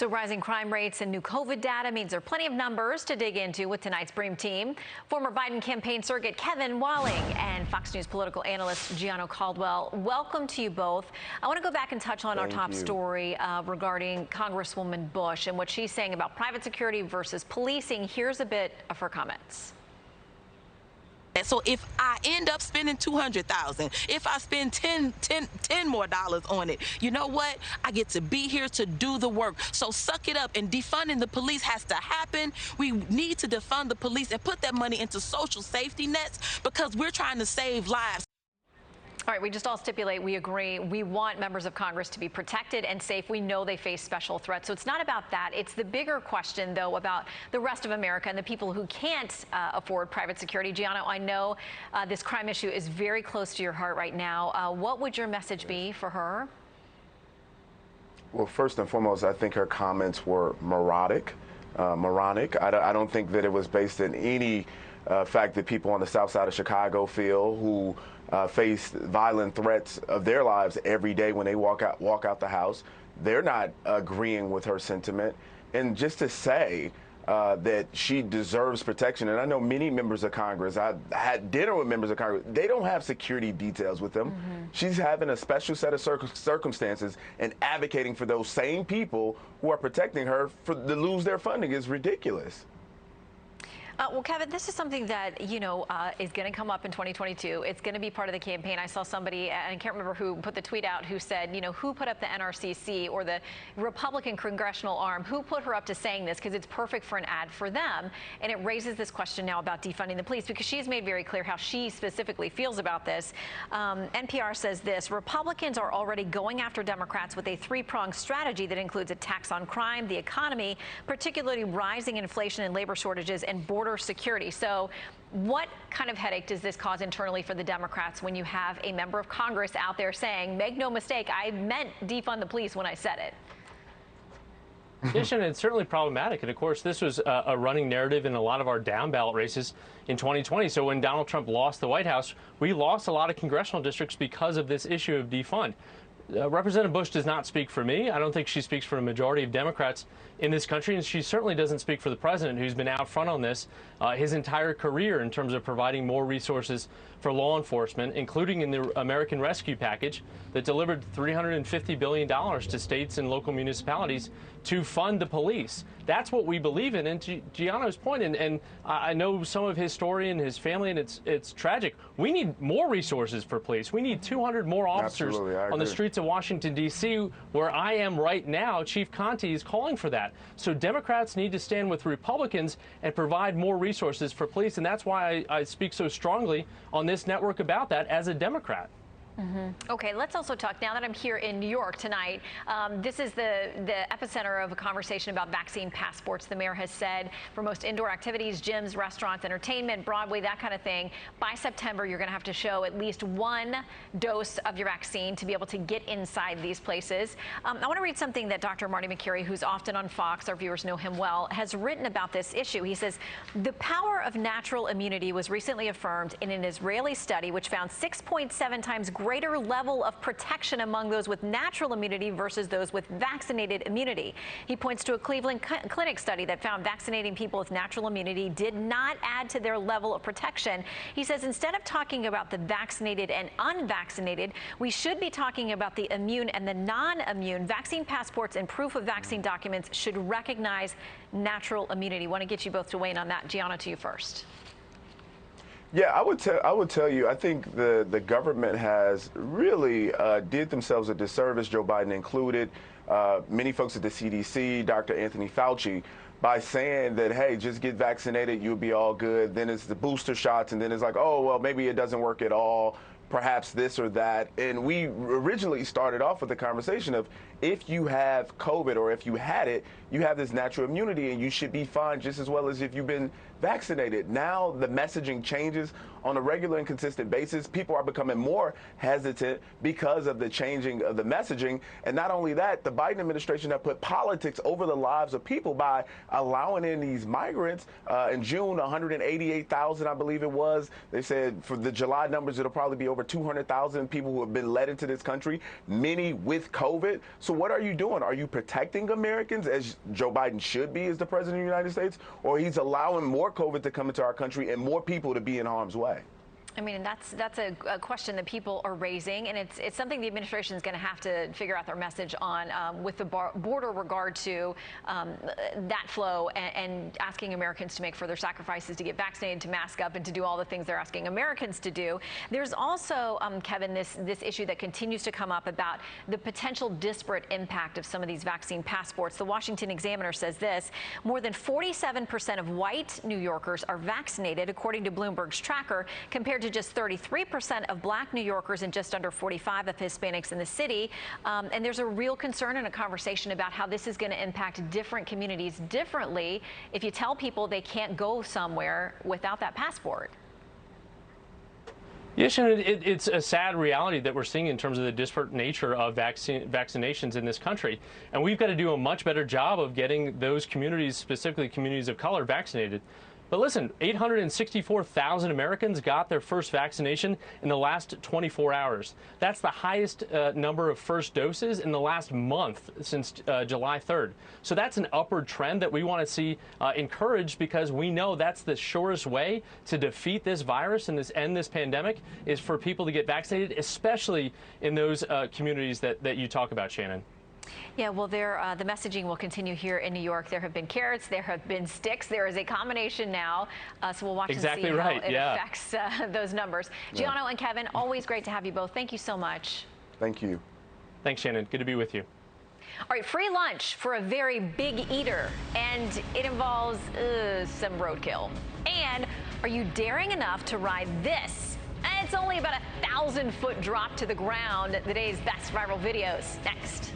So rising crime rates and new COVID data means there are plenty of numbers to dig into with tonight's Bream team. Former Biden campaign surrogate Kevin Walling and Fox News political analyst Gianno Caldwell. Welcome to you both. I want to go back and touch on our top story regarding Congresswoman Bush and what she's saying about private security versus policing. Here's a bit of her comments. And so if I end up spending $200,000, if I spend 10 more dollars on it, you know what? I get to be here to do the work. So suck it up, and defunding the police has to happen. We need to defund the police and put that money into social safety nets because we're trying to save lives. All right, we just all stipulate we agree. We want members of Congress to be protected and safe. We know they face special threats. So it's not about that. It's the bigger question, though, about the rest of America and the people who can't afford private security. Gianno, I know this crime issue is very close to your heart right now. What would your message be for her? Well, first and foremost, I think her comments were moronic. I don't think that it was based in any fact that people on the south side of Chicago feel who face violent threats of their lives every day when they walk out the house. They're not agreeing with her sentiment. And just to say that she deserves protection, and I know many members of Congress, I had dinner with members of Congress, they don't have security details with them. She's having a special set of circumstances and advocating for those same people who are protecting her to lose their funding is ridiculous. Well, Kevin, this is something that, you know, is going to come up in 2022. It's going to be part of the campaign. I saw somebody, and I can't remember who put the tweet out, who said, you know, who put up the NRCC or the Republican congressional arm? Who put her up to saying this? Because it's perfect for an ad for them. And it raises this question now about defunding the police, because she's made very clear how she specifically feels about this. NPR says this: Republicans are already going after Democrats with a three-pronged strategy that includes a tax on crime, the economy, particularly rising inflation and labor shortages, and border security. So what kind of headache does this cause internally for the Democrats when you have a member of Congress out there saying, make no mistake, I meant defund the police when I said it? Yes, and it's certainly problematic. And of course, this was a running narrative in a lot of our down ballot races in 2020. So when Donald Trump lost the White House, we lost a lot of congressional districts because of this issue of defund. Representative Bush does not speak for me. I don't think she speaks for a majority of Democrats in this country, and she certainly doesn't speak for the president, who's been out front on this his entire career in terms of providing more resources for law enforcement, including in the American Rescue Package that delivered $350 billion to states and local municipalities to fund the police. That's what we believe in. And to Gianno's point, and I know some of his story and his family, and it's tragic. We need more resources for police. We need 200 more officers on the streets of Washington, D.C., where I am right now. Chief Conte is calling for that. So Democrats need to stand with Republicans and provide more resources for police. And that's why I speak so strongly on this network about that as a Democrat. Okay, let's also talk, now that I'm here in New York tonight, this is the epicenter of a conversation about vaccine passports. The mayor has said for most indoor activities, gyms, restaurants, entertainment, Broadway, that kind of thing, by September, you're going to have to show at least one dose of your vaccine to be able to get inside these places. I want to read something that Dr. Marty Makary, who's often on Fox, our viewers know him well, has written about this issue. He says, the power of natural immunity was recently affirmed in an Israeli study which found 6.7 times greater level of protection among those with natural immunity versus those with vaccinated immunity. He points to a Cleveland Clinic study that found vaccinating people with natural immunity did not add to their level of protection. He says instead of talking about the vaccinated and unvaccinated, we should be talking about the immune and the non-immune. Vaccine passports and proof of vaccine documents should recognize natural immunity. I want to get you both to weigh in on that. Gianno, to you first. Yeah, I would tell you, I think the government has really did themselves a disservice, Joe Biden included, many folks at the CDC, Dr. Anthony Fauci, by saying that, hey, just get vaccinated, you'll be all good. Then it's the booster shots, and then it's like, oh, well, maybe it doesn't work at all, perhaps this or that. And we originally started off with the conversation of, if you have COVID or if you had it, you have this natural immunity and you should be fine just as well as if you've been vaccinated. Now the messaging changes on a regular and consistent basis. People are becoming more hesitant because of the changing of the messaging. And not only that, the Biden administration have put politics over the lives of people by allowing in these migrants. In June, 188,000, I believe it was. They said for the July numbers, it'll probably be over 200,000 people who have been let into this country, many with COVID. So So what are you doing? Are you protecting Americans, as Joe Biden should be as the president of the United States, or he's allowing more COVID to come into our country and more people to be in harm's way? I mean, that's a question that people are raising, and it's something the administration is going to have to figure out their message on with the border regard to that flow and asking Americans to make further sacrifices to get vaccinated, to mask up, and to do all the things they're asking Americans to do. There's also, Kevin, this issue that continues to come up about the potential disparate impact of some of these vaccine passports. The Washington Examiner says this: more than 47% of white New Yorkers are vaccinated, according to Bloomberg's tracker, compared to just 33% of black New Yorkers and just under 45% of Hispanics in the city. And there's a real concern and a conversation about how this is going to impact different communities differently if you tell people they can't go somewhere without that passport. Yes, and it's a sad reality that we're seeing in terms of the disparate nature of vaccinations in this country. And we've got to do a much better job of getting those communities, specifically communities of color, vaccinated. But listen, 864,000 Americans got their first vaccination in the last 24 hours. That's the highest number of first doses in the last month since July 3rd. So that's an upward trend that we want to see encouraged, because we know that's the surest way to defeat this virus and end this pandemic is for people to get vaccinated, especially in those communities that you talk about, Shannon. Yeah, well, the messaging will continue here in New York. There have been carrots, there have been sticks. There is a combination now, so we'll watch and see how it affects those numbers. Gianno and Kevin, always great to have you both. Thank you so much. Thank you. Thanks, Shannon. Good to be with you. All right, free lunch for a very big eater, and it involves some roadkill. And are you daring enough to ride this? It's only about a 1,000-foot drop to the ground. The day's best viral videos next.